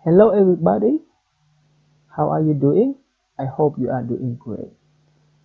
Hello everybody, how are you doing? I hope you are doing great.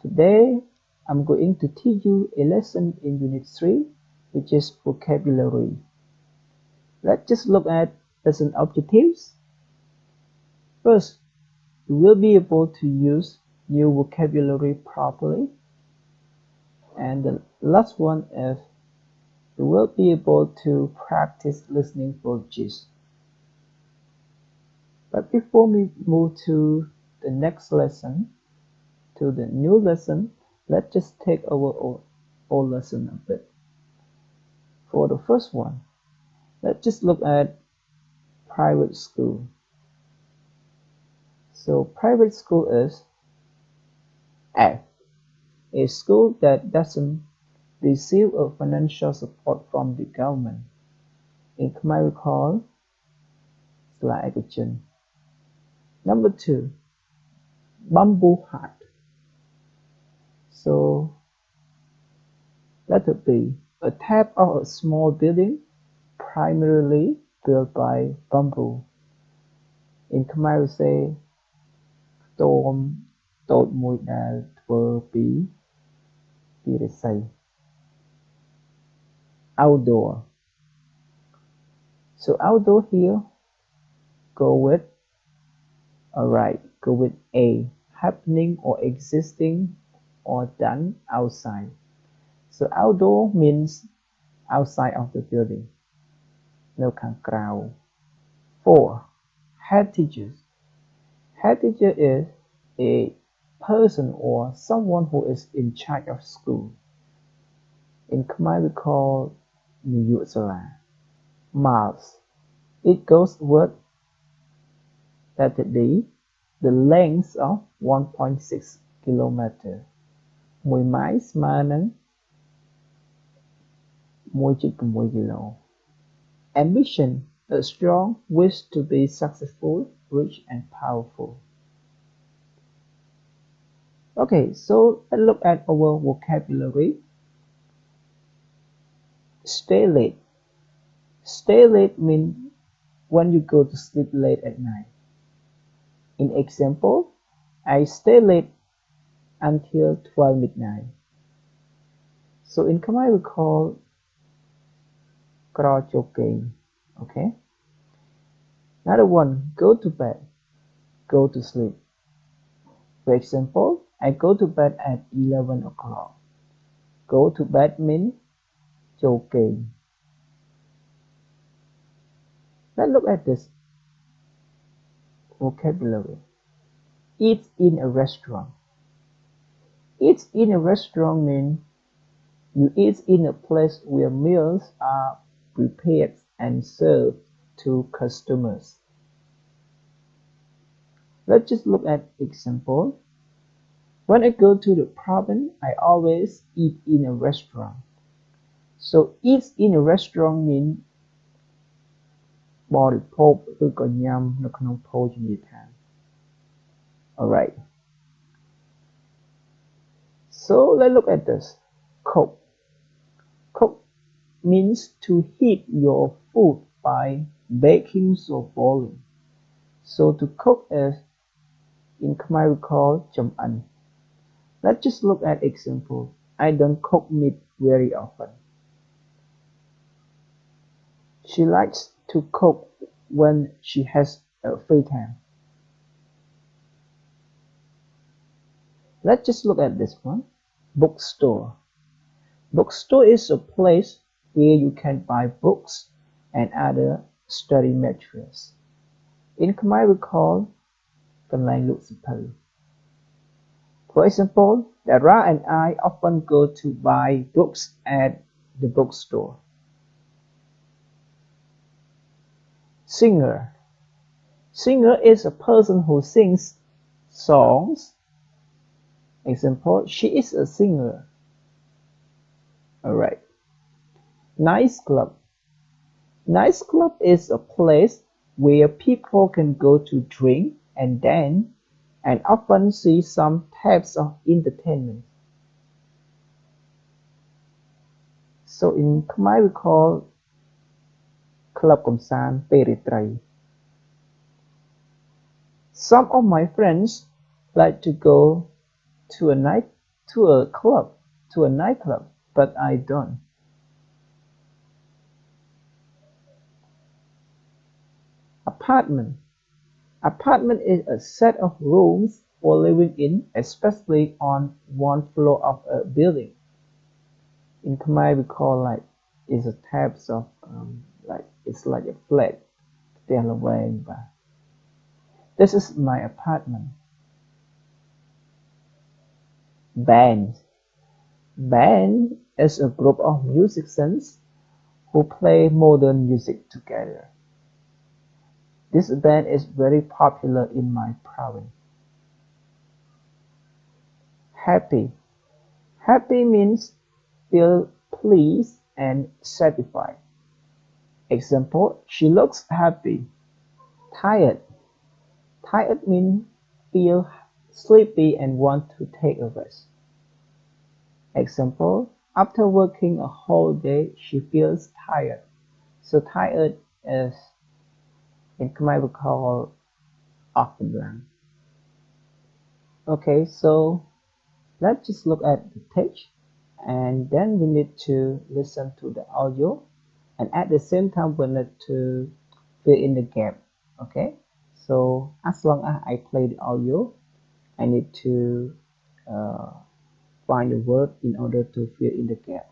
Today I'm going to teach you a lesson in Unit 3 which is vocabulary. Let's just look at lesson objectives. First, you will be able to use new vocabulary properly. And the last one is you will be able to practice listening for gist. But before we move to the next lesson, to the new lesson, let's just take our old lesson a bit. For the first one, let's just look at private school. So private school is F, a school that doesn't receive a financial support from the government. In Khmer we call Sla Ekachin. Number 2, bamboo hut. So letter B, a type of a small building primarily built by bamboo. In Khmer we say ខ្ទមតូចមួយដែលធ្វើពីឫស្សី Outdoor. So outdoor here go with go with A, happening or existing or done outside. So outdoor means outside of the building. នៅខាងក្រៅ 4. Head teachers. Head teacher is a person or someone who is in charge of school. In Khmer we call Nayu Sala. Miles. It goes with letter D, the length of 1.6 kilometer. 1 ម៉ាយល៍ស្មើនឹង 1.6 គីឡូ Ambition, a strong wish to be successful, rich and powerful. Okay, so let's look at our vocabulary. Stay late. Stay late means when you go to sleep late at night. In example, I stay late until 12 midnight. So in Khmer we call ក្រចូលគេង Okay. Another one, go to bed. Go to sleep. For example, I go to bed at 11 o'clock. Go to bed means ចូលគេង Let's look at this vocabulary. Eat in a restaurant. Eat in a restaurant means you eat in a place where meals are prepared and served to customers. Let's just look at example. When I go to the province, I always eat in a restaurant. So eat in a restaurant means បរិភោគឬក៏ញ៉ាំនៅក្នុងភោជនីយដ្ឋាន Alright. So let's look at this. Cook. Cook means to heat your food by baking or boiling. So to cook is in Khmer we call ចម្អិន Let's just look at example. I don't cook meat very often. She likes to cook when she has a free time. Let's just look at this one. Bookstore. Bookstore is a place where you can buy books and other study materials. In Khmer we call កន្លែងលក់សៀវភៅ For example, Dara and I often go to buy books at the bookstore. Singer. Singer is a person who sings songs. Example, she is a singer. Alright. Nice club. Nice club is a place where people can go to drink and dance and often see some types of entertainment. So in Khmer we call ក្លឹបកំសាន្តពេលរាត្រី Some of my friends like to go to a nightclub, but I don't. Apartment. Apartment is a set of rooms for living in, especially on one floor of a building. In Khmer, we call like it's a types of it's like a flat. This is my apartment. Band. Band is a group of musicians who play modern music together. This band is very popular in my province. Happy. Happy means feel pleased and satisfied. Example, she looks happy. Tired. Tired means feel sleepy and want to take a rest. Example, after working a whole day, she feels tired. So tired is in Khmer we call off the. Okay, so let's just look at the text and then we need to listen to the audio and at the same time we need to fill in the gap. Okay, so as long as I play the audio, I need to find the word in order to fill in the gap.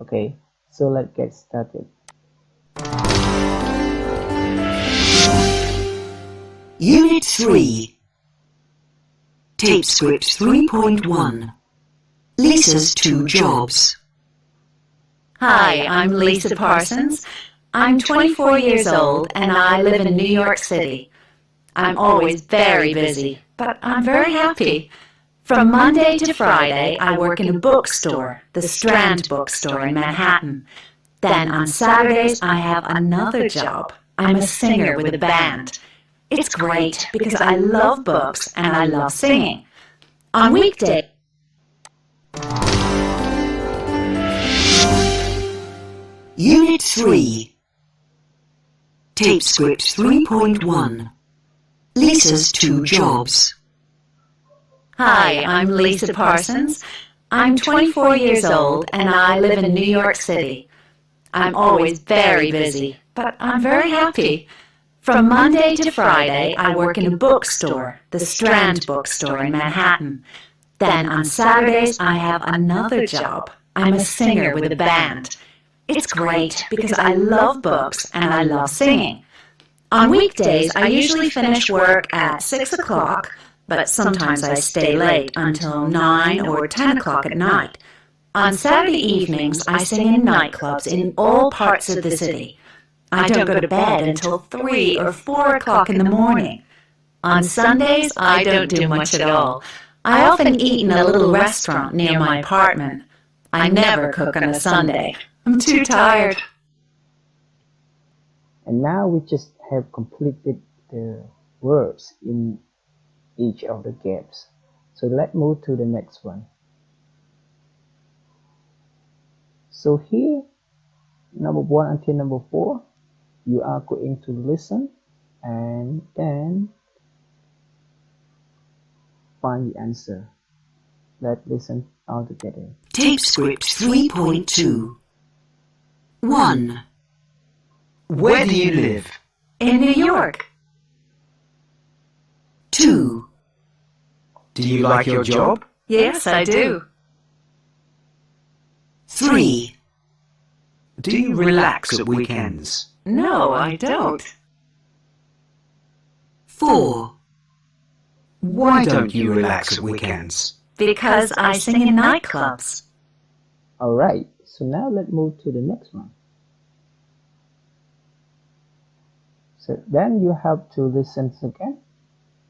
Okay, so let's get started. Unit 3 Tape Script 3.1 Lisa's Two Jobs. Hi, I'm Lisa Parsons. I'm 24 years old and I live in New York City. I'm always very busy, but I'm very happy. From Monday to Friday, I work in a bookstore, the Strand bookstore in Manhattan. Then on Saturdays, I have another job. I'm a singer with a band. It's great because I love books and I love singing. On weekdays, Unit 3 Tape Script 3.1 Lisa's Two Jobs. Hi, I'm Lisa Parsons. I'm 24 years old and I live in New York City. I'm always very busy, but I'm very happy. From Monday to Friday, I work in a bookstore, the Strand bookstore in Manhattan. Then on Saturdays, I have another job. I'm a singer with a band. It's great because I love books and I love singing. On weekdays, I usually finish work at 6 o'clock, but sometimes I stay late until 9 or 10 o'clock at night. On Saturday evenings, I sing in nightclubs in all parts of the city. I don't go to bed until 3 or 4 o'clock in the morning. On Sundays, I don't do much at all. I often eat in a little restaurant near my apartment. I never cook on a Sunday. I'm too tired. And now we just have completed the words in each of the gaps. So let's move to the next one. So here, number 1 until number 4, you are going to listen and then find the answer. Let's listen all together. Tape Script 3.2 1. Where do you live? In New York. 2. Do you like your job? Yes, I do. 3. Do you relax at weekends? No, I don't. 4. Why don't you relax at weekends? Because I sing in nightclubs. Alright, so now let's move to the next one. So then you have to listen again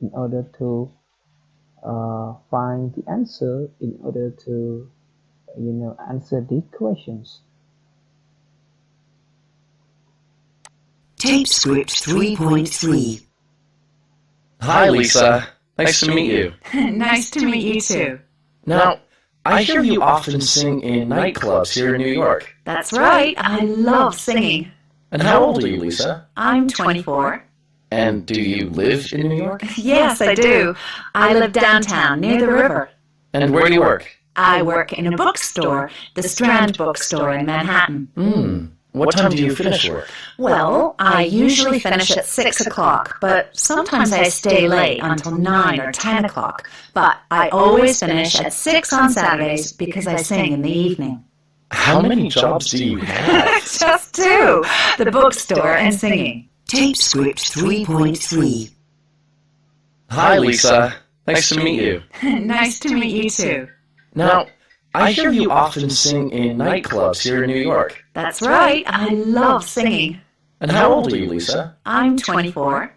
in order to find the answer, in order to answer these questions. Tape Script 3.3 Hi, Lisa. Nice to meet you. Nice to meet you too. Now, I hear you often sing in nightclubs here in New York. That's right. I love singing. And how old are you, Lisa? I'm 24. And do you live in New York? Yes, I do. I live downtown near the river. And where do you work? I work in a bookstore, the Strand bookstore in Manhattan. What time do you finish work? Well, I usually finish at 6 o'clock, but sometimes I stay late until 9 or 10 o'clock. But I always finish at 6 on Saturdays because I sing in the evening. How many jobs do you have? Just two, the bookstore and singing. Tape script 3.3. Hi, Lisa. Nice to meet you. Nice to meet you too. Now, I hear you often sing in nightclubs here in New York. That's right, I love singing. And how old are you, Lisa? I'm 24.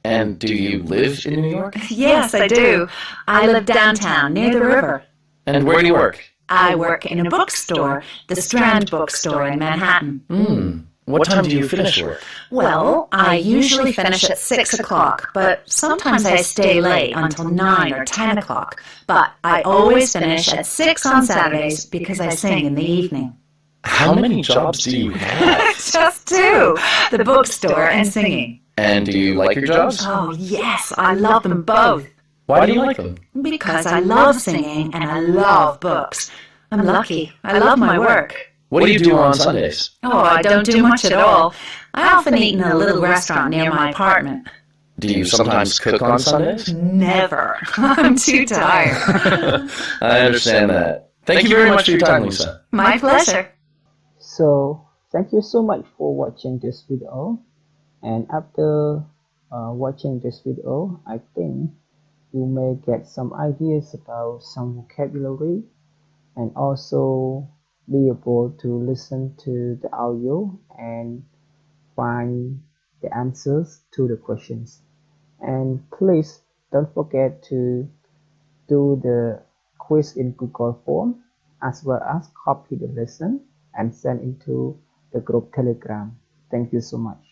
And do you live in New York? Yes, I do. I live downtown near the river. And where do you work? I work in a bookstore, the Strand bookstore in Manhattan. What time do you finish work? Well, I usually finish at 6 o'clock, but sometimes I stay late until 9 or 10 o'clock. But I always finish at 6 on Saturdays because I sing in the evening. How many jobs do you have? Just two, the bookstore and singing. And do you like your jobs? Oh, yes, I love them both. Why do you like them? Because I love singing and I love books. I'm lucky. I love my work. What do you do on Sundays? Oh, I don't do much at all. I often eat in a little restaurant near my apartment. Do you sometimes cook on Sundays? Never. I'm too tired. I understand that. Thank you very much for your time, Lisa. My pleasure. So thank you so much for watching this video, and after watching this video, I think you may get some ideas about some vocabulary and also be able to listen to the audio and find the answers to the questions. And please don't forget to do the quiz in Google form, as well as copy the lesson and send into the group Telegram. Thank you so much.